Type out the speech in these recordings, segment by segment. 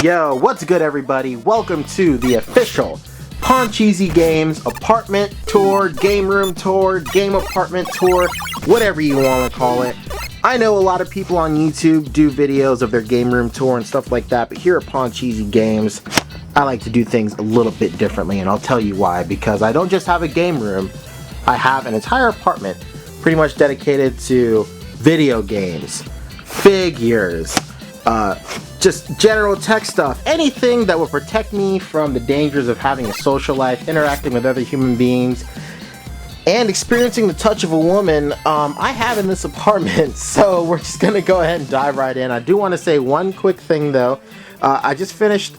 Yo, what's good everybody? Welcome to the official Pancheezey Games apartment tour, game room tour, game apartment tour, whatever you want to call it. I know a lot of people on YouTube do videos of their game room tour and stuff like that, but here at Pancheezey Games, I like to do things a little bit differently, and I'll tell you why. Because I don't just have a game room, I have an entire apartment pretty much dedicated to video games, figures, just general tech stuff, anything that will protect me from the dangers of having a social life, interacting with other human beings, and experiencing the touch of a woman. I have in this apartment, so we're just gonna go ahead and dive right in. I do want to say one quick thing though. I just finished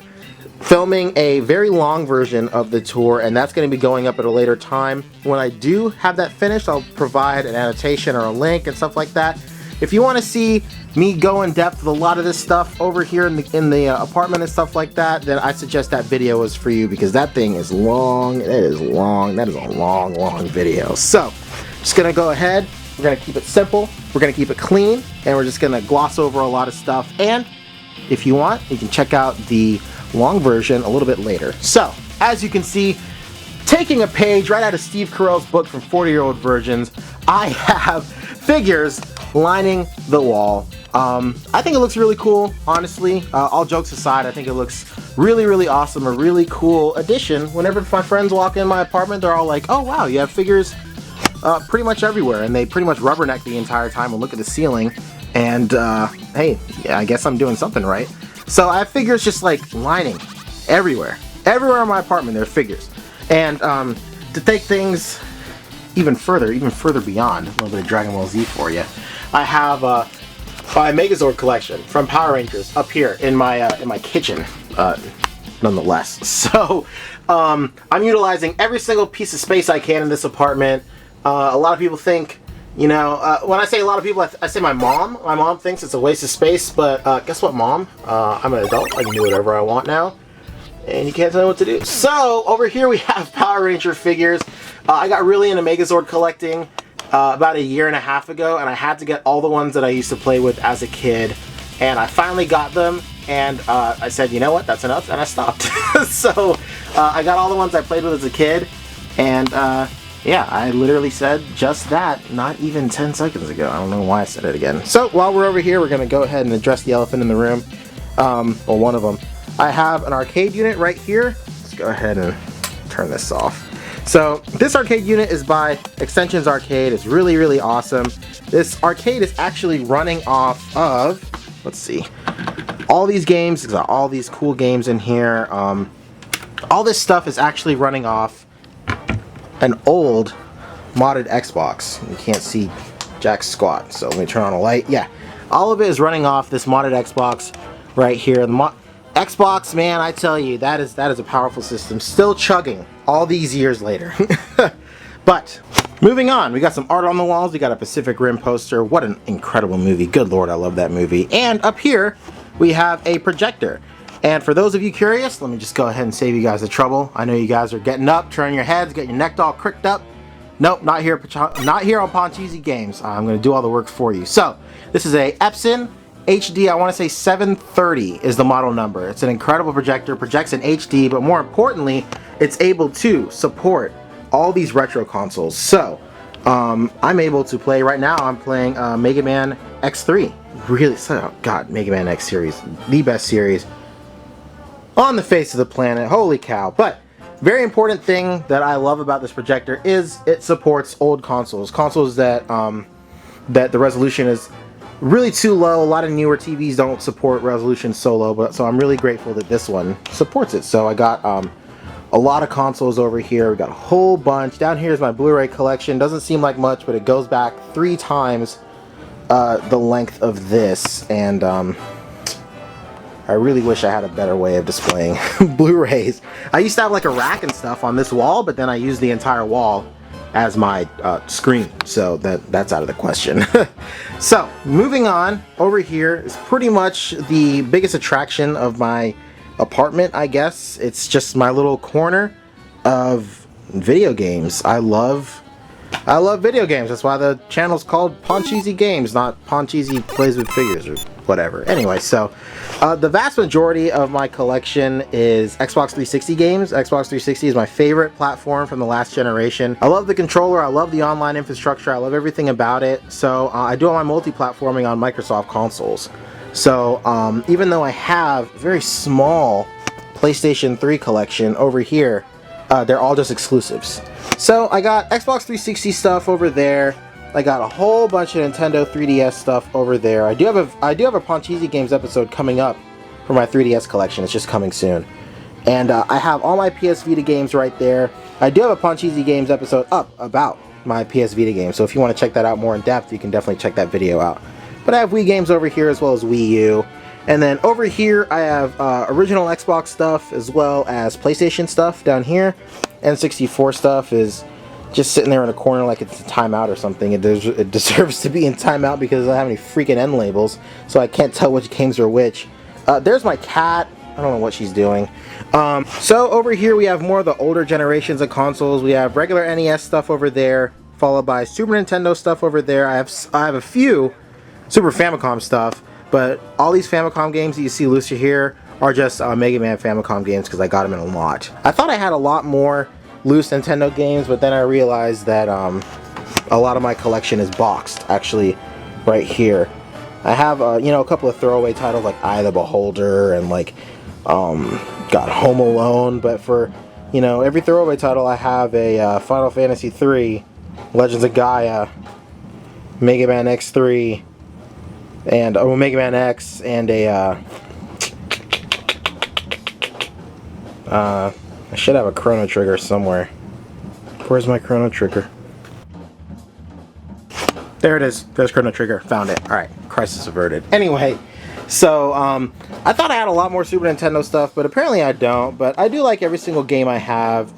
filming a very long version of the tour, and that's going to be going up at a later time. When I do have that finished, I'll provide an annotation or a link and stuff like that. If you want to see me go in depth with a lot of this stuff over here in the apartment and stuff like that, then I suggest that video is for you, because that thing is long. It is long. That is a long video. So, just gonna go ahead. We're gonna keep it simple. We're gonna keep it clean, and we're just gonna gloss over a lot of stuff. And if you want, you can check out the long version a little bit later. So, as you can see, taking a page right out of Steve Carell's book from 40-Year-Old Virgins, I have figures lining the wall. I think it looks really cool, honestly. All jokes aside, I think it looks really awesome, a really cool addition. Whenever my friends walk in my apartment, they're all like, oh wow, you have figures pretty much everywhere, and they pretty much rubberneck the entire time and look at the ceiling, and hey, yeah, I guess I'm doing something right. So I have figures just like lining everywhere. Everywhere in my apartment there are figures. And to take things even further beyond, a little bit of Dragon Ball Z for you, I have my Megazord collection from Power Rangers up here in my kitchen, nonetheless. So I'm utilizing every single piece of space I can in this apartment. A lot of people think, you know, when I say a lot of people, I say my mom. My mom thinks it's a waste of space, but guess what, Mom? I'm an adult. I can do whatever I want now, and you can't tell me what to do. So over here we have Power Ranger figures. I got really into Megazord collecting about a year and a half ago, and I had to get all the ones that I used to play with as a kid, and I finally got them, and I said, you know what, that's enough, and I stopped. So I got all the ones I played with as a kid, and yeah, I literally said just that not even 10 seconds ago. I don't know why I said it again. So while we're over here, we're going to go ahead and address the elephant in the room, or one of them. I have an arcade unit right here. Let's go ahead and turn this off. So this arcade unit is by Extensions Arcade. It's really awesome. This arcade is actually running off of, let's see, all these games. It's got all these cool games in here. All this stuff is actually running off an old modded Xbox. You can't see jack squat, so let me turn on a light. Yeah, all of it is running off this modded Xbox right here. The Xbox, man, I tell you, that is a powerful system, still chugging all these years later. But moving on, we got some art on the walls. We got a Pacific Rim poster. What an incredible movie. Good lord, I love that movie. And up here we have a projector. And for those of you curious, let me just go ahead and save you guys the trouble. I know you guys are getting up, turning your heads, getting your neck all cricked up. Nope, not here on Pancheezey Games. I'm going to do all the work for you. So, this is a Epson HD, I want to say 730 is the model number. It's an incredible projector, projects in HD, but more importantly, it's able to support all these retro consoles. So, I'm able to play, right now I'm playing Mega Man X3. Really, oh god, Mega Man X series, the best series on the face of the planet, holy cow. But very important thing that I love about this projector is it supports old consoles that that the resolution is really too low. A lot of newer TVs don't support resolution so low, but so I'm really grateful that this one supports it. So I got a lot of consoles over here. We got a whole bunch. Down here is my Blu-ray collection. Doesn't seem like much, but it goes back 3 times the length of this, and I really wish I had a better way of displaying Blu-rays. I used to have like a rack and stuff on this wall, but then I used the entire wall as my screen, so that's out of the question. So moving on, over here is pretty much the biggest attraction of my apartment, I guess. It's just my little corner of video games. I love video games. That's why the channel's called Pancheezey Games, not Pancheezey Plays with Figures or whatever. Anyway, so the vast majority of my collection is Xbox 360 games. Xbox 360 is my favorite platform from the last generation. I love the controller, I love the online infrastructure, I love everything about it. So I do all my multi-platforming on Microsoft consoles. So even though I have a very small PlayStation 3 collection over here, they're all just exclusives. So I got Xbox 360 stuff over there. I got a whole bunch of Nintendo 3DS stuff over there. I do have a Pancheezey Games episode coming up for my 3DS collection. It's just coming soon. And I have all my PS Vita games right there. I do have a Pancheezey Games episode up about my PS Vita games. So if you want to check that out more in depth, you can definitely check that video out. But I have Wii games over here as well as Wii U. And then over here I have original Xbox stuff as well as PlayStation stuff down here. N64 stuff is just sitting there in a corner like it's a timeout or something. It deserves to be in timeout because I don't have any freaking end labels, so I can't tell which games are which. There's my cat. I don't know what she's doing. So over here we have more of the older generations of consoles. We have regular NES stuff over there, followed by Super Nintendo stuff over there. I have a few Super Famicom stuff, but all these Famicom games that you see listed here are just Mega Man Famicom games because I got them in a lot. I thought I had a lot more loose Nintendo games, but then I realized that a lot of my collection is boxed actually right here. I have you know, a couple of throwaway titles like Eye of the Beholder and like got Home Alone, but for, you know, every throwaway title I have a Final Fantasy 3, Legends of Gaia, Mega Man X3, and Mega Man X, and a I should have a Chrono Trigger somewhere. Where's my Chrono Trigger? There it is. There's Chrono Trigger. Found it. Alright. Crisis averted. Anyway, so I thought I had a lot more Super Nintendo stuff, but apparently I don't. But I do like every single game I have.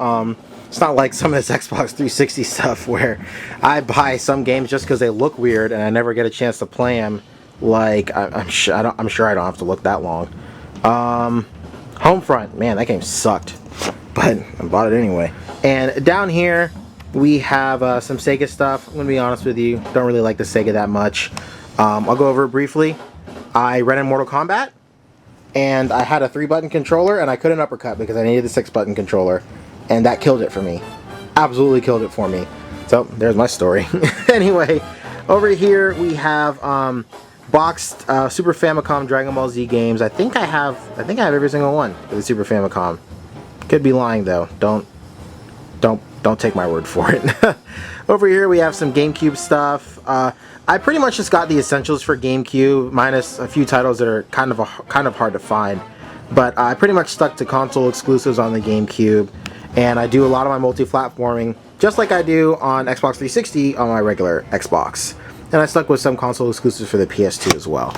It's not like some of this Xbox 360 stuff where I buy some games just because they look weird and I never get a chance to play them. Like, I'm sure I don't have to look that long. Homefront, man, that game sucked, but I bought it anyway. And down here we have some Sega stuff. I'm gonna be honest with you, don't really like the Sega that much. I'll go over it briefly. I rented Mortal Kombat, and I had a 3-button controller, and I couldn't uppercut because I needed the 6-button controller, and that killed it for me. Absolutely killed it for me. So there's my story. Anyway, over here we have boxed Super Famicom Dragon Ball Z games. I think I have every single one for the Super Famicom. Could be lying though. Don't take my word for it. Over here we have some GameCube stuff. I pretty much just got the essentials for GameCube, minus a few titles that are kind of hard to find. But I pretty much stuck to console exclusives on the GameCube, and I do a lot of my multi-platforming just like I do on Xbox 360 on my regular Xbox. And I stuck with some console exclusives for the PS2 as well.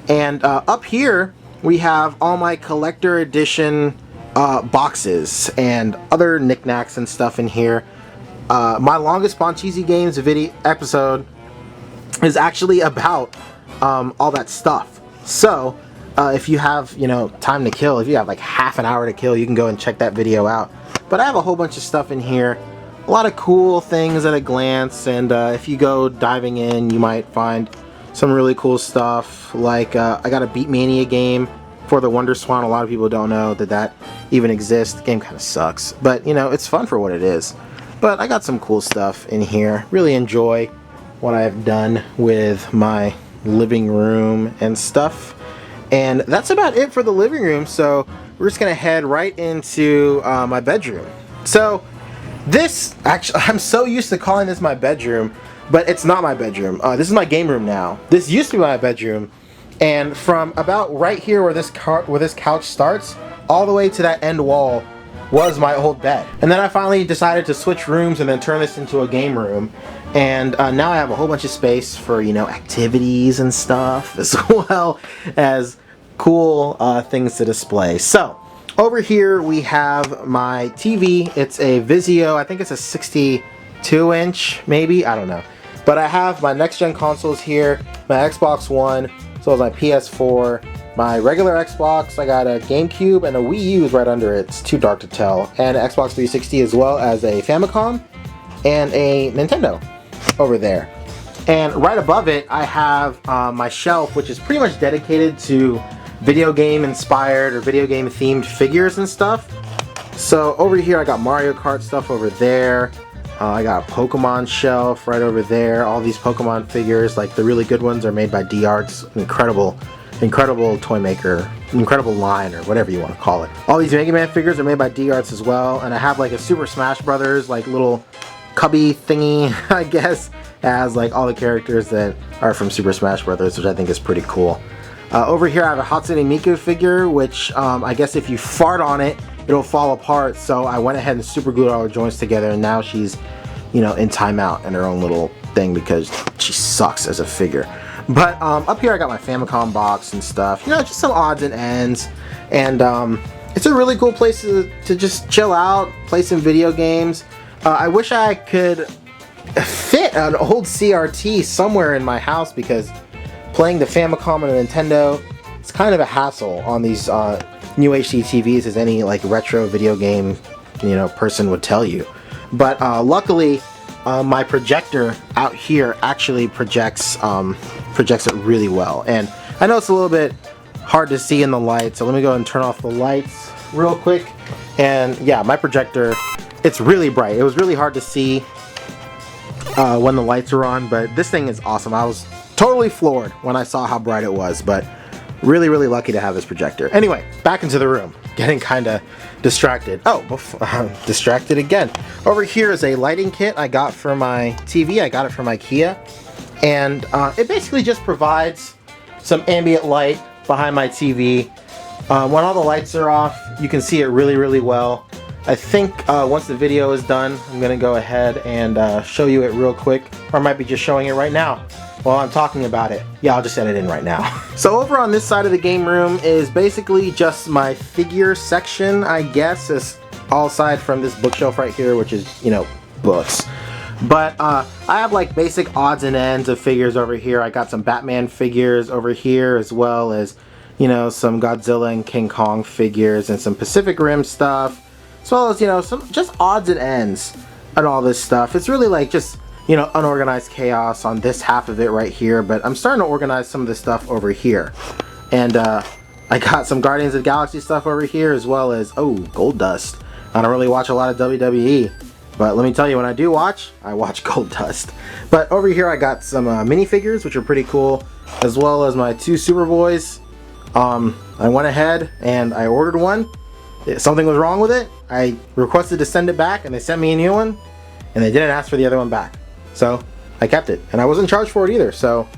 And up here we have all my collector edition boxes and other knickknacks and stuff in here. My longest Pancheezey Games video episode is actually about all that stuff. So if you have, you know, time to kill, if you have like half an hour to kill, you can go and check that video out. But I have a whole bunch of stuff in here. A lot of cool things at a glance, and if you go diving in, you might find some really cool stuff. Like I got a Beatmania game for the Wonder Swan. A lot of people don't know that even exists. The game kind of sucks, but you know, it's fun for what it is. But I got some cool stuff in here. Really enjoy what I've done with my living room and stuff. And that's about it for the living room, so we're just gonna head right into my bedroom. So this, actually, I'm so used to calling this my bedroom, but it's not my bedroom. This is my game room now. This used to be my bedroom, and from about right here where this couch starts, all the way to that end wall was my old bed. And then I finally decided to switch rooms and then turn this into a game room. And now I have a whole bunch of space for, you know, activities and stuff, as well as cool things to display. So over here we have my TV. It's a Vizio. I think it's a 62-inch, maybe. I don't know. But I have my next-gen consoles here, my Xbox One, as well as my PS4, my regular Xbox. I got a GameCube and a Wii U is right under it. It's too dark to tell. And an Xbox 360, as well as a Famicom and a Nintendo over there. And right above it, I have my shelf, which is pretty much dedicated to video game inspired or video game themed figures and stuff. So over here, I got Mario Kart stuff over there. I got a Pokemon shelf right over there. All these Pokemon figures, like the really good ones, are made by D-Arts. Incredible toy maker, incredible line, or whatever you want to call it. All these Mega Man figures are made by D-Arts as well. And I have like a Super Smash Brothers, like little cubby thingy, I guess. It has like all the characters that are from Super Smash Brothers, which I think is pretty cool. Over here I have a Hatsune Miku figure, which I guess if you fart on it, it'll fall apart. So I went ahead and super glued all her joints together, and now she's, you know, in timeout in her own little thing because she sucks as a figure. But up here I got my Famicom box and stuff, you know, just some odds and ends. And it's a really cool place to just chill out, play some video games. I wish I could fit an old CRT somewhere in my house, because playing the Famicom and a Nintendo, it's kind of a hassle on these new HD TVs, as any like retro video game, you know, person would tell you. But luckily my projector out here actually projects it really well. And I know it's a little bit hard to see in the light, so let me go and turn off the lights real quick. And yeah, my projector, it's really bright. It was really hard to see when the lights are on, but this thing is awesome. I was totally floored when I saw how bright it was, but really lucky to have this projector. Anyway, back into the room. Getting kind of distracted. Distracted again. Over here is a lighting kit I got for my TV. I got it from IKEA, and it basically just provides some ambient light behind my TV. When all the lights are off, you can see it really well. I think once the video is done, I'm going to go ahead and show you it real quick, or I might be just showing it right now while I'm talking about it. Yeah, I'll just edit in right now. So over on this side of the game room is basically just my figure section, I guess, is all aside from this bookshelf right here, which is, you know, books. But I have like basic odds and ends of figures over here. I got some Batman figures over here, as well as, you know, some Godzilla and King Kong figures, and some Pacific Rim stuff, as well as, you know, some just odds and ends and all this stuff. It's really like just, you know, unorganized chaos on this half of it right here, but I'm starting to organize some of this stuff over here. And I got some Guardians of the Galaxy stuff over here, as well as, oh, Gold Dust. I don't really watch a lot of WWE, but let me tell you, when I do watch, I watch Gold Dust. But over here I got some minifigures, which are pretty cool, as well as my two Superboys. I went ahead and I ordered one. Something was wrong with it. I requested to send it back, and they sent me a new one, and they didn't ask for the other one back. So I kept it, and I wasn't charged for it either, so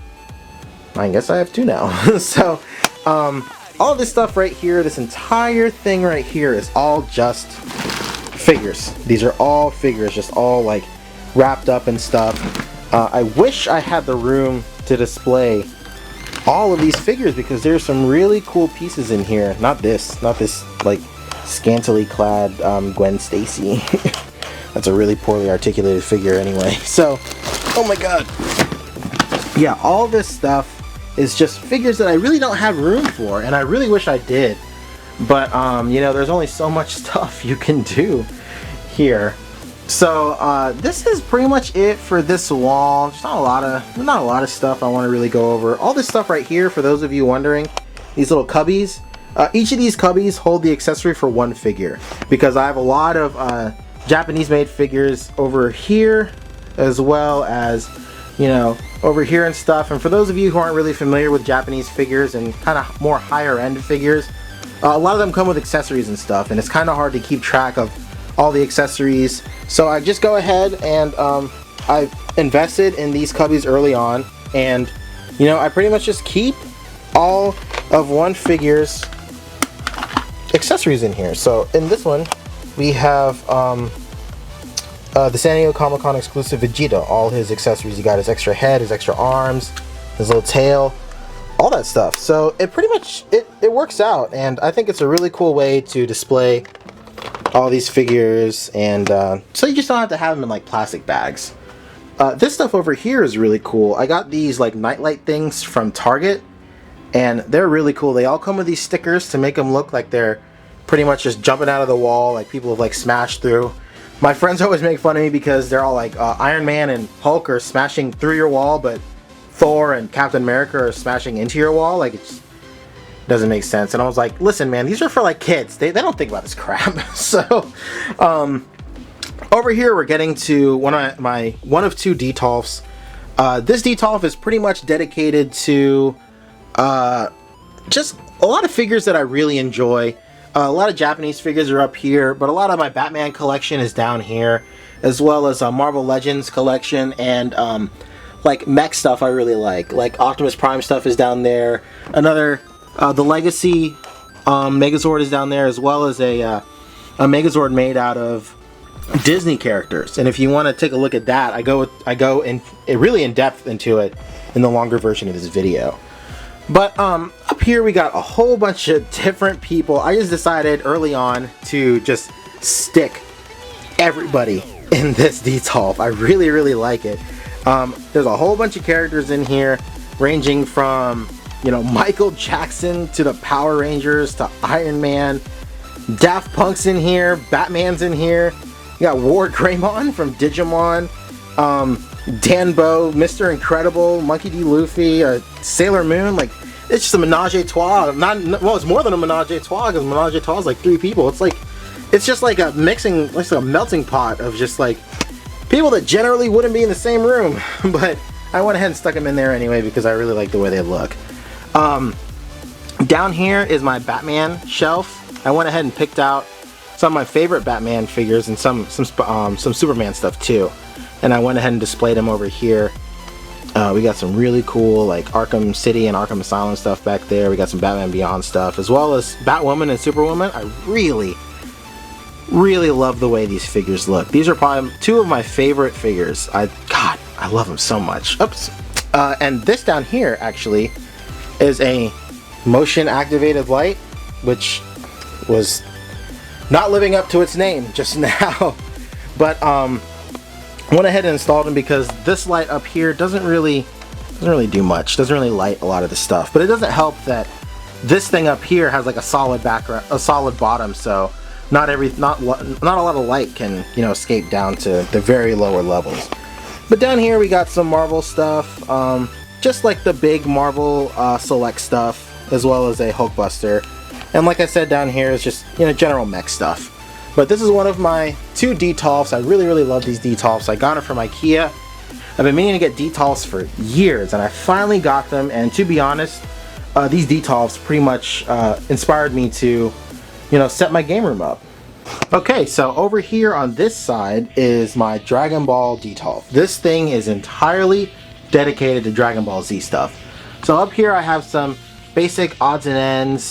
I guess I have two now. So all this stuff right here, this entire thing right here, is all just figures. These are all figures, just all like wrapped up and stuff. I wish I had the room to display all of these figures, because there's some really cool pieces in here. Not this like scantily clad Gwen Stacy. That's a really poorly articulated figure anyway. So, oh my god. Yeah, all this stuff is just figures that I really don't have room for, and I really wish I did. But, you know, there's only so much stuff you can do here. So, this is pretty much it for this wall. There's not a lot of stuff I want to really go over. All this stuff right here, for those of you wondering, these little cubbies. Each of these cubbies hold the accessory for one figure, because I have a lot of Japanese-made figures over here, as well as, you know, over here and stuff. And for those of you who aren't really familiar with Japanese figures and kind of more higher-end figures, a lot of them come with accessories and stuff, and it's kind of hard to keep track of all the accessories. So I just go ahead and I've invested in these cubbies early on, and, you know, I pretty much just keep all of one figure's accessories in here. So in this one we have the San Diego Comic-Con exclusive Vegeta, all his accessories. He got his extra head, his extra arms, his little tail, all that stuff. So it pretty much it works out, and I think it's a really cool way to display all these figures, and so you just don't have to have them in like plastic bags. This stuff over here is really cool. I got these like nightlight things from Target, and they're really cool. They all come with these stickers to make them look like they're pretty much just jumping out of the wall, like people have like smashed through My friends always make fun of me because they're all like, Iron Man and Hulk are smashing through your wall, but Thor and Captain America are smashing into your wall. Like, it just doesn't make sense. And I was like, listen, man, these are for like kids. They don't think about this crap. So, over here we're getting to one of two Detolfs. This Detolf is pretty much dedicated to just a lot of figures that I really enjoy. A lot of Japanese figures are up here, but a lot of my Batman collection is down here, as well as a Marvel Legends collection and like mech stuff I really like Optimus Prime stuff is down there. Another the Legacy Megazord is down there, as well as a Megazord made out of Disney characters. And if you want to take a look at that, I go in really in depth into it in the longer version of this video. But up here we got a whole bunch of different people. I just decided early on to just stick everybody in this Detolf. I really like it. There's a whole bunch of characters in here, ranging from, you know, Michael Jackson to the Power Rangers to Iron Man. Daft Punk's in here, Batman's in here. You got Ward Greymon from Digimon, Danbo, Mr. Incredible, Monkey D. Luffy, Sailor Moon. Like, it's just a menage a trois. Well, it's more than a menage a trois, because menage a trois is like 3 people. It's just like a mixing, like a melting pot of just like people that generally wouldn't be in the same room. But I went ahead and stuck them in there anyway because I really like the way they look. Down here is my Batman shelf. I went ahead and picked out some of my favorite Batman figures and some Superman stuff too. And I went ahead and displayed them over here. We got some really cool like Arkham City and Arkham Asylum stuff back there. We got some Batman Beyond stuff, as well as Batwoman and Superwoman. I really love the way these figures look. These are probably 2 of my favorite figures. God, I love them so much. Oops. And this down here actually is a motion activated light, which was not living up to its name just now. But went ahead and installed them because this light up here doesn't really do much. Doesn't really light a lot of the stuff. But it doesn't help that this thing up here has like a solid background, a solid bottom, so not a lot of light can, you know, escape down to the very lower levels. But down here we got some Marvel stuff, just like the big Marvel Select stuff, as well as a Hulkbuster. And like I said, down here is just, you know, general mech stuff. But this is one of my 2 Detolfs. I really love these Detolfs. I got them from IKEA. I've been meaning to get Detolfs for years, and I finally got them. And to be honest, these Detolfs pretty much inspired me to, you know, set my game room up. Okay, so over here on this side is my Dragon Ball Detolf. This thing is entirely dedicated to Dragon Ball Z stuff. So up here I have some basic odds and ends,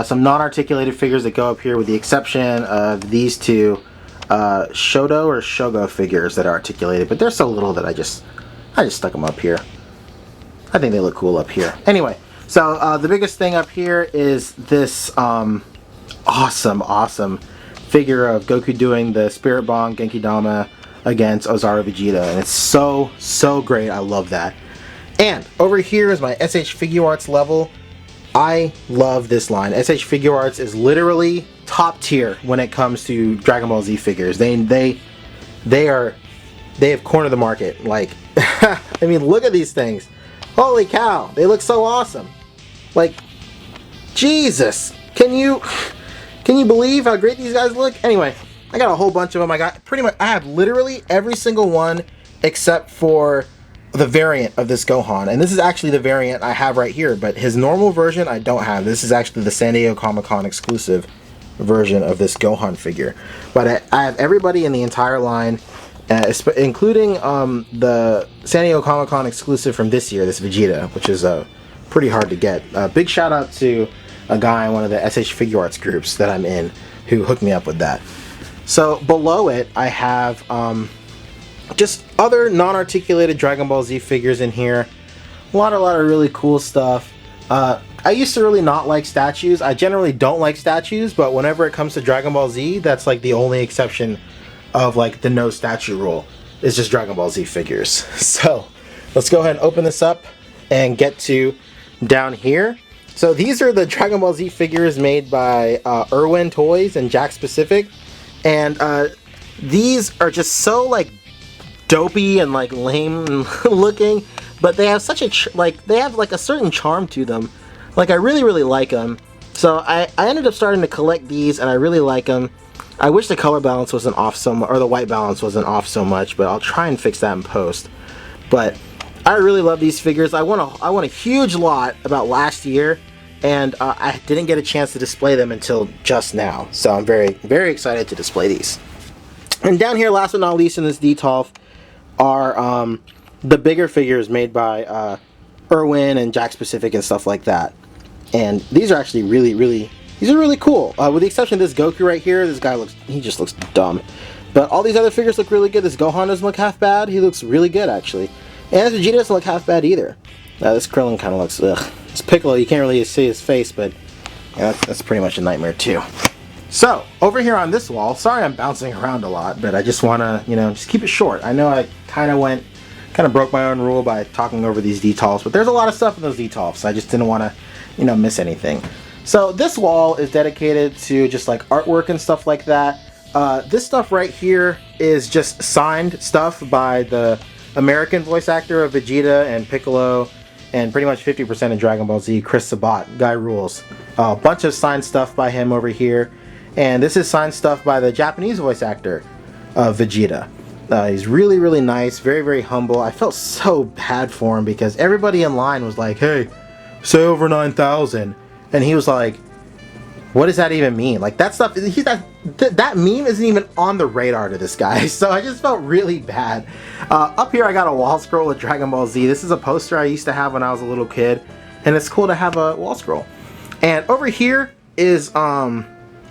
some non-articulated figures that go up here, with the exception of these 2 Shoto or Shogo figures that are articulated, but they're so little that I just stuck them up here. I think they look cool up here. Anyway, so the biggest thing up here is this awesome figure of Goku doing the Spirit Bomb Genkidama against Ozaru Vegeta, and it's so great. I love that. And over here is my SH Figuarts level. I love this line. SH Figuarts is literally top tier when it comes to Dragon Ball Z figures. They have cornered the market. Like, I mean, look at these things. Holy cow, they look so awesome. Like, Jesus, can you believe how great these guys look? Anyway, I got a whole bunch of them. I have literally every single one except for the variant of this Gohan, and this is actually the variant I have right here, but his normal version I don't have. This is actually the San Diego Comic-Con exclusive version of this Gohan figure. But I have everybody in the entire line, including the San Diego Comic-Con exclusive from this year, this Vegeta, which is pretty hard to get. Big shout out to a guy in one of the SH Figuarts groups that I'm in who hooked me up with that. So below it I have just other non-articulated Dragon Ball Z figures in here. A lot of really cool stuff. I used to really not like statues. I generally don't like statues, but whenever it comes to Dragon Ball Z, that's like the only exception of like the no statue rule. It's just Dragon Ball Z figures. So let's go ahead and open this up and get to down here. So these are the Dragon Ball Z figures made by Irwin Toys and Jack Specific. And these are just so like dopey and like lame looking, but they have such a they have like a certain charm to them. Like, I really like them. So I ended up starting to collect these, and I really like them. I wish the color balance wasn't off so much, or the white balance wasn't off so much, but I'll try and fix that in post. But I really love these figures. I won a huge lot about last year, and I didn't get a chance to display them until just now. So I'm very excited to display these. And down here, last but not least in this DTOLF, are the bigger figures made by Irwin and Jack Pacific and stuff like that. And these are actually really cool. With the exception of this Goku right here, this guy just looks dumb. But all these other figures look really good. This Gohan doesn't look half bad. He looks really good, actually. And this Vegeta doesn't look half bad either. This Krillin kind of looks, ugh. This Piccolo, you can't really see his face, but yeah, that's pretty much a nightmare too. So, over here on this wall, sorry I'm bouncing around a lot, but I just want to, just keep it short. I know I kind of broke my own rule by talking over these DTOLFs, but there's a lot of stuff in those DTOLFs. I just didn't want to, miss anything. So this wall is dedicated to just like artwork and stuff like that. This stuff right here is just signed stuff by the American voice actor of Vegeta and Piccolo, and pretty much 50% of Dragon Ball Z, Chris Sabat. Guy rules. A bunch of signed stuff by him over here. And this is signed stuff by the Japanese voice actor of Vegeta. He's really nice, very humble. I felt so bad for him because everybody in line was like, hey, say over 9,000. And he was like, what does that even mean? Like, that stuff, that meme isn't even on the radar to this guy. So I just felt really bad. Up here I got a wall scroll with Dragon Ball Z. This is a poster I used to have when I was a little kid. And it's cool to have a wall scroll. And over here is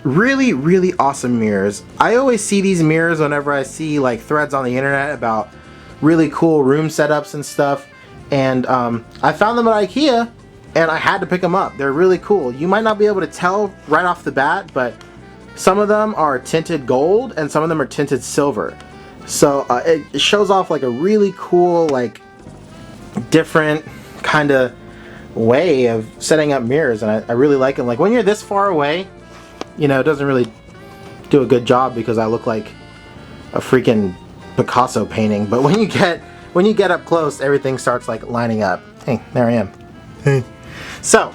really awesome mirrors. I always see these mirrors whenever I see like threads on the internet about really cool room setups and stuff. And I found them at IKEA, and I had to pick them up. They're really cool. You might not be able to tell right off the bat, but some of them are tinted gold and some of them are tinted silver. So it shows off like a really cool, like different kind of way of setting up mirrors, and I really like them. Like when you're this far away, it doesn't really do a good job because I look like a freaking Picasso painting. But when you get up close, everything starts like lining up. Hey, there I am. Hey. So,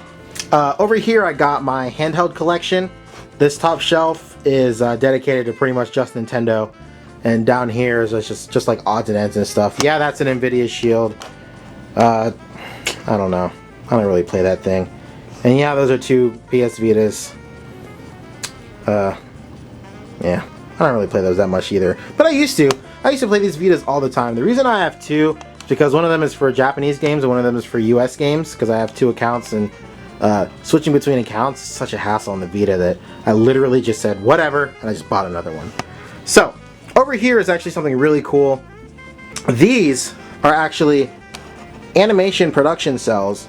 over here I got my handheld collection. This top shelf is dedicated to pretty much just Nintendo, and down here is just like odds and ends and stuff. Yeah, that's an Nvidia Shield. I don't know. I don't really play that thing. And yeah, those are two PS Vitas. Yeah, I don't really play those that much either. But I used to play these Vitas all the time. The reason I have two is because one of them is for Japanese games and one of them is for US games, because I have two accounts, and switching between accounts is such a hassle on the Vita that I literally just said whatever and I just bought another one. So over here is actually something really cool. These are actually animation production cells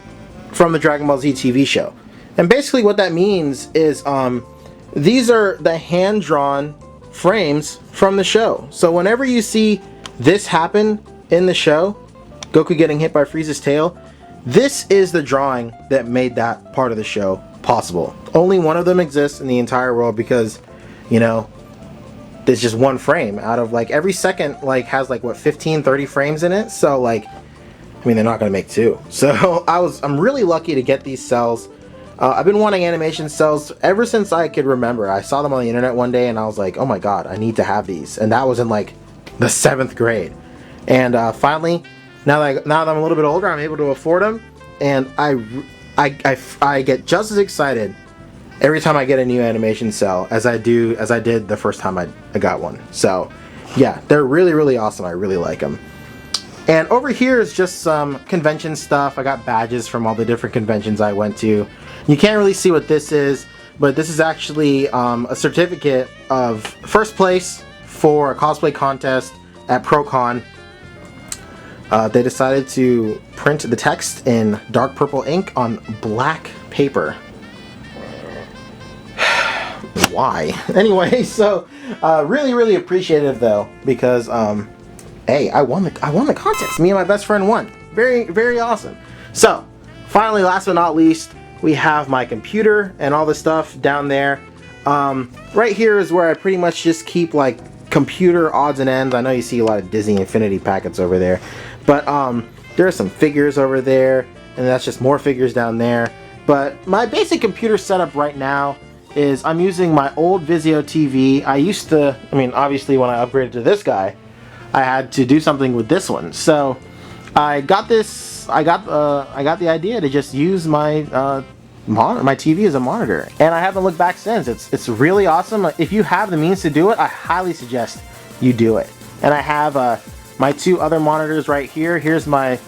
from the Dragon Ball Z TV show. And basically what that means is these are the hand-drawn frames from the show. So whenever you see this happen in the show, Goku getting hit by Frieza's tail, this is the drawing that made that part of the show possible. Only one of them exists in the entire world because, there's just one frame out of like every second has like what 15-30 frames in it. So like, I mean, they're not gonna make two. So I'm really lucky to get these cells. I've been wanting animation cells ever since I could remember. I saw them on the internet one day and I was like, oh my god, I need to have these. And that was in like the 7th grade. And finally, now that I'm a little bit older, I'm able to afford them. And I get just as excited every time I get a new animation cell as I did the first time I got one. So yeah, they're really awesome. I really like them. And over here is just some convention stuff. I got badges from all the different conventions I went to. You can't really see what this is, but this is actually a certificate of first place for a cosplay contest at ProCon. They decided to print the text in dark purple ink on black paper. Why? Anyway, so really appreciative though, because hey, I won the contest. Me and my best friend won. Very awesome. So finally, last but not least, we have my computer and all the stuff down there. Right here is where I pretty much just keep like computer odds and ends. I know you see a lot of Disney Infinity packets over there, but there are some figures over there, and that's just more figures down there. But my basic computer setup right now is I'm using my old Vizio TV. I mean, obviously when I upgraded to this guy, I had to do something with this one. So I got the idea to just use my my TV as a monitor, and I haven't looked back since. It's really awesome. If you have the means to do it, I highly suggest you do it. And I have my two other monitors right here. Here's my,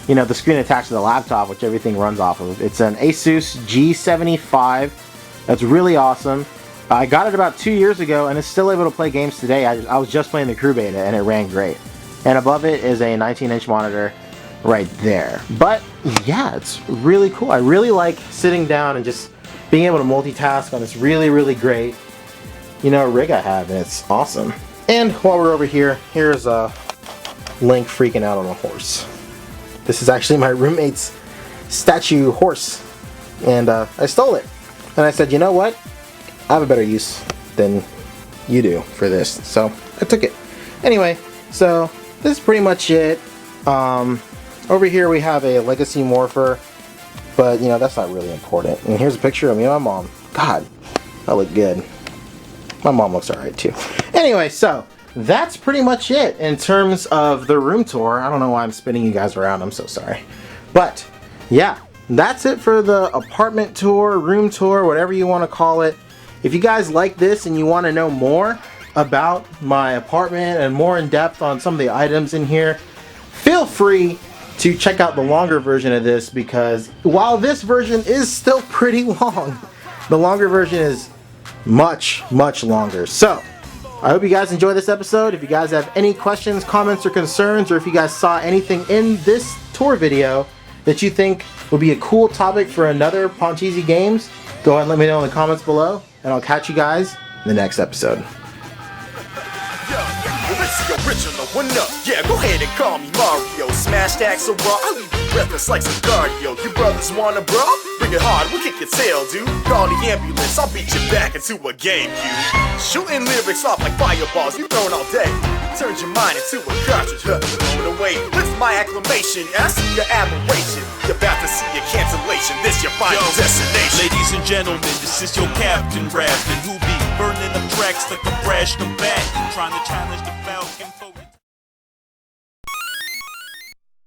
the screen attached to the laptop, which everything runs off of. It's an Asus G75. That's really awesome. I got it about 2 years ago, and it's still able to play games today. I was just playing the crew beta, and it ran great. And above it is a 19-inch monitor right there. But yeah, it's really cool. I really like sitting down and just being able to multitask on this really, really great, rig I have, and it's awesome. And while we're over here, here's Link freaking out on a horse. This is actually my roommate's statue horse, and I stole it. And I said, you know what? I have a better use than you do for this, so I took it. Anyway, so this is pretty much it. Over here we have a Legacy Morpher, but that's not really important. And here's a picture of me and my mom. God, I look good. My mom looks alright too. Anyway, so that's pretty much it in terms of the room tour. I don't know why I'm spinning you guys around, I'm so sorry. But yeah, that's it for the apartment tour, room tour, whatever you want to call it. If you guys like this and you want to know more about my apartment and more in depth on some of the items in here, feel free to check out the longer version of this, because while this version is still pretty long, the longer version is much, much longer. So I hope you guys enjoyed this episode. If you guys have any questions, comments, or concerns, or if you guys saw anything in this tour video that you think would be a cool topic for another Pancheezey Games, go ahead and let me know in the comments below, and I'll catch you guys in the next episode. Original one up, yeah, go ahead and call me Mario. Smash that so raw, I'll leave you breathless like some cardio. You brothers wanna brawl? Bring it hard, we'll kick your tail, dude. Call the ambulance, I'll beat you back into a game cube. Shooting lyrics off like fireballs, you thrown all day. Turns your mind into a cartridge, blown away. Lift my acclamation, I see your admiration. You're about to see your cancellation, this your final destination. Ladies and gentlemen, this is your captain rapping, who be burning up tracks like a brash the bat, trying to challenge the